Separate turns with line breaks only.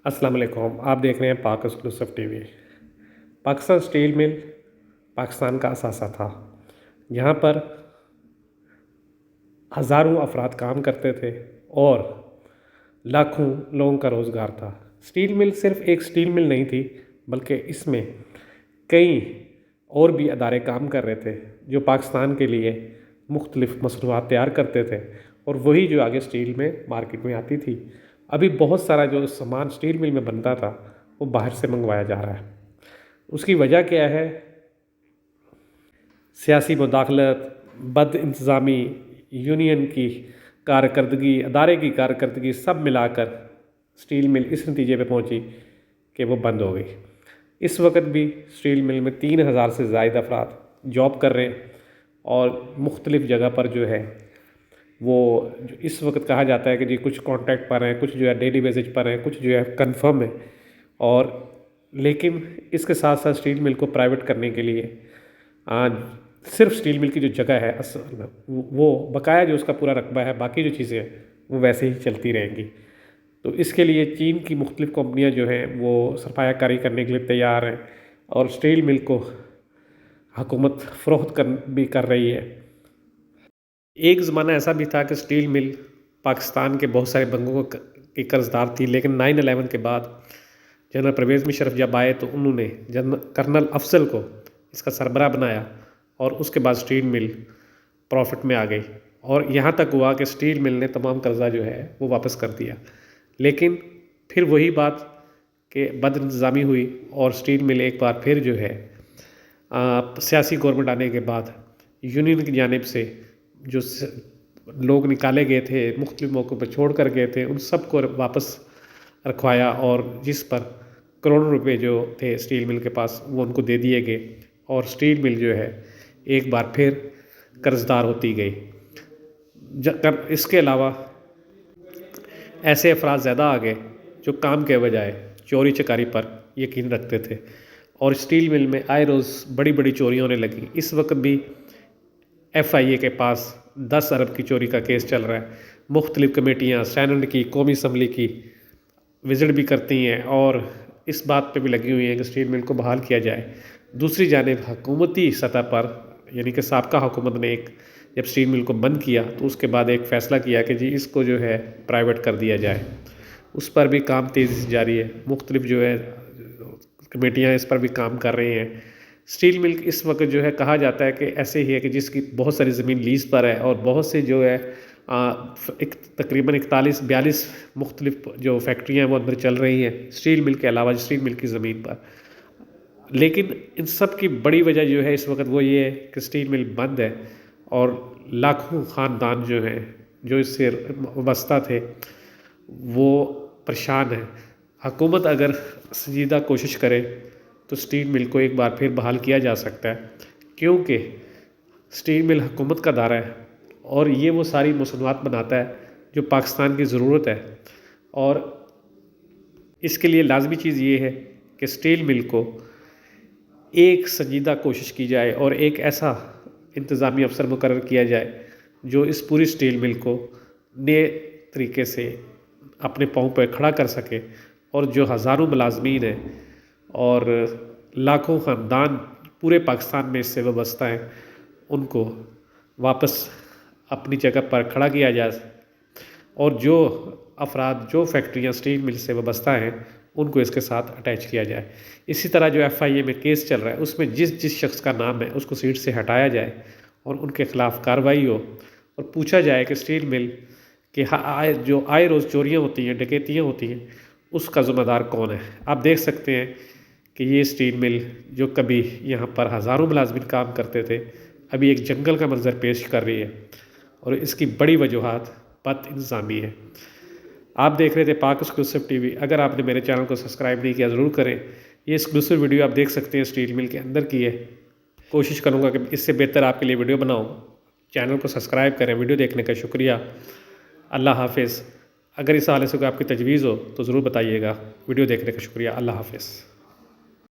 السلام علیکم، آپ دیکھ رہے ہیں Pak exclusive TV. Pakistan steel mill Pakistan کا اثاثہ تھا، جہاں پر ہزاروں افراد کام کرتے تھے اور لاکھوں لوگوں کا روزگار تھا۔ اسٹیل مل صرف ایک اسٹیل مل نہیں تھی، بلکہ اس میں کئی اور بھی ادارے کام کر رہے تھے جو پاکستان کے لیے مختلف مصنوعات تیار کرتے تھے، اور وہی جو آگے اسٹیل میں مارکیٹ میں آتی تھی۔ ابھی بہت سارا جو سامان اسٹیل مل میں بنتا تھا وہ باہر سے منگوایا جا رہا ہے۔ اس کی وجہ کیا ہے؟ سیاسی مداخلت، بد انتظامی، یونین کی کارکردگی، ادارے کی کارکردگی، سب ملا کر اسٹیل مل اس نتیجے پہ پہنچی کہ وہ بند ہو گئی۔ اس وقت بھی اسٹیل مل میں 3000 سے زائد افراد جاب کر رہے ہیں، اور مختلف جگہ پر جو ہے وہ اس وقت کہا جاتا ہے کہ جی کچھ کانٹریکٹ پر ہیں، کچھ جو ہے ڈیلی بیسج پر ہیں، کچھ جو ہے کنفرم ہے۔ اور لیکن اس کے ساتھ ساتھ اسٹیل مل کو پرائیویٹ کرنے کے لیے صرف اسٹیل مل کی جو جگہ ہے اصل میں وہ بقایا جو اس کا پورا رقبہ ہے، باقی جو چیزیں ہیں وہ ویسے ہی چلتی رہیں گی۔ تو اس کے لیے چین کی مختلف کمپنیاں جو ہیں وہ سرمایہ کاری کرنے کے لیے تیار ہیں، اور اسٹیل مل کو حکومت فروخت بھی کر رہی ہے۔ ایک زمانہ ایسا بھی تھا کہ اسٹیل مل پاکستان کے بہت سارے بنکوں کی قرض دار تھی، لیکن 9/11 کے بعد جنرل پرویز مشرف جب آئے تو انہوں نے کرنل افضل کو اس کا سربراہ بنایا، اور اس کے بعد اسٹیل مل پروفٹ میں آ گئی، اور یہاں تک ہوا کہ اسٹیل مل نے تمام قرضہ جو ہے وہ واپس کر دیا۔ لیکن پھر وہی بات کہ بد انتظامی ہوئی، اور اسٹیل مل ایک بار پھر جو ہے سیاسی گورنمنٹ آنے کے بعد یونین کی جانب سے جو لوگ نکالے گئے تھے، مختلف موقعوں پر چھوڑ کر گئے تھے، ان سب کو واپس رکھوایا، اور جس پر کروڑوں روپے جو تھے اسٹیل مل کے پاس وہ ان کو دے دیے گئے، اور اسٹیل مل جو ہے ایک بار پھر قرض دار ہوتی گئی۔ اس کے علاوہ ایسے افراد زیادہ آ گئے جو کام کے بجائے چوری چکاری پر یقین رکھتے تھے، اور اسٹیل مل میں آئے روز بڑی بڑی چوریاں ہونے لگیں۔ اس وقت بھی FIA کے پاس 10 ارب کی چوری کا کیس چل رہا ہے۔ مختلف کمیٹیاں سینٹ کی، قومی اسمبلی کی وزٹ بھی کرتی ہیں، اور اس بات پہ بھی لگی ہوئی ہیں کہ اسٹیل مل کو بحال کیا جائے۔ دوسری جانب حکومتی سطح پر، یعنی کہ سابقہ حکومت نے جب اسٹیل مل کو بند کیا تو اس کے بعد ایک فیصلہ کیا کہ جی اس کو جو ہے پرائیویٹ کر دیا جائے۔ اس پر بھی کام تیزی سے جاری ہے، مختلف جو ہے کمیٹیاں اس پر بھی کام کر رہی ہیں۔ اسٹیل مل اس وقت جو ہے کہا جاتا ہے کہ ایسے ہی ہے کہ جس کی بہت ساری زمین لیز پر ہے، اور بہت سے جو ہے تقریباً 41-42 مختلف جو فیکٹریاں وہ اندر چل رہی ہیں اسٹیل مل کے علاوہ، اسٹیل مل کی زمین پر۔ لیکن ان سب کی بڑی وجہ جو ہے اس وقت وہ یہ ہے کہ اسٹیل مل بند ہے، اور لاکھوں خاندان جو ہیں جو اس سے وابستہ تھے وہ پریشان ہیں۔ حکومت اگر سنجیدہ کوشش کرے تو اسٹیل مل کو ایک بار پھر بحال کیا جا سکتا ہے، کیونکہ اسٹیل مل حکومت کا دارہ ہے، اور یہ وہ ساری مصنوعات بناتا ہے جو پاکستان کی ضرورت ہے۔ اور اس کے لیے لازمی چیز یہ ہے کہ اسٹیل مل کو ایک سنجیدہ کوشش کی جائے، اور ایک ایسا انتظامی افسر مقرر کیا جائے جو اس پوری اسٹیل مل کو نئے طریقے سے اپنے پاؤں پہ کھڑا کر سکے، اور جو ہزاروں ملازمین ہیں اور لاکھوں خاندان پورے پاکستان میں اس سے وابستہ ہیں، ان کو واپس اپنی جگہ پر کھڑا کیا جائے، اور جو افراد جو فیکٹریاں اسٹیل مل سے وابستہ ہیں ان کو اس کے ساتھ اٹیچ کیا جائے۔ اسی طرح جو FIA میں کیس چل رہا ہے اس میں جس شخص کا نام ہے اس کو سیٹ سے ہٹایا جائے، اور ان کے خلاف کارروائی ہو، اور پوچھا جائے کہ اسٹیل مل کہ جو آئے روز چوریاں ہوتی ہیں، ڈکیتیاں ہوتی ہیں، اس کا ذمہ دار کون ہے۔ آپ دیکھ سکتے ہیں کہ یہ اسٹیل مل جو کبھی یہاں پر ہزاروں ملازمین کام کرتے تھے، ابھی ایک جنگل کا منظر پیش کر رہی ہے، اور اس کی بڑی وجوہات بد انتظامی ہے۔ آپ دیکھ رہے تھے پاک ایکسکلوسیو ٹی وی۔ اگر آپ نے میرے چینل کو سبسکرائب نہیں کیا ضرور کریں۔ یہ ایکسکلوسیو ویڈیو آپ دیکھ سکتے ہیں اسٹیل مل کے اندر کی ہے۔ کوشش کروں گا کہ اس سے بہتر آپ کے لیے ویڈیو بناؤں۔ چینل کو سبسکرائب کریں۔ ویڈیو دیکھنے کا شکریہ۔ اللہ حافظ۔ اگر اس حوالے سے کوئی آپ کی تجویز ہو تو ضرور بتائیے گا۔ ویڈیو دیکھنے کا شکریہ۔ اللہ حافظ۔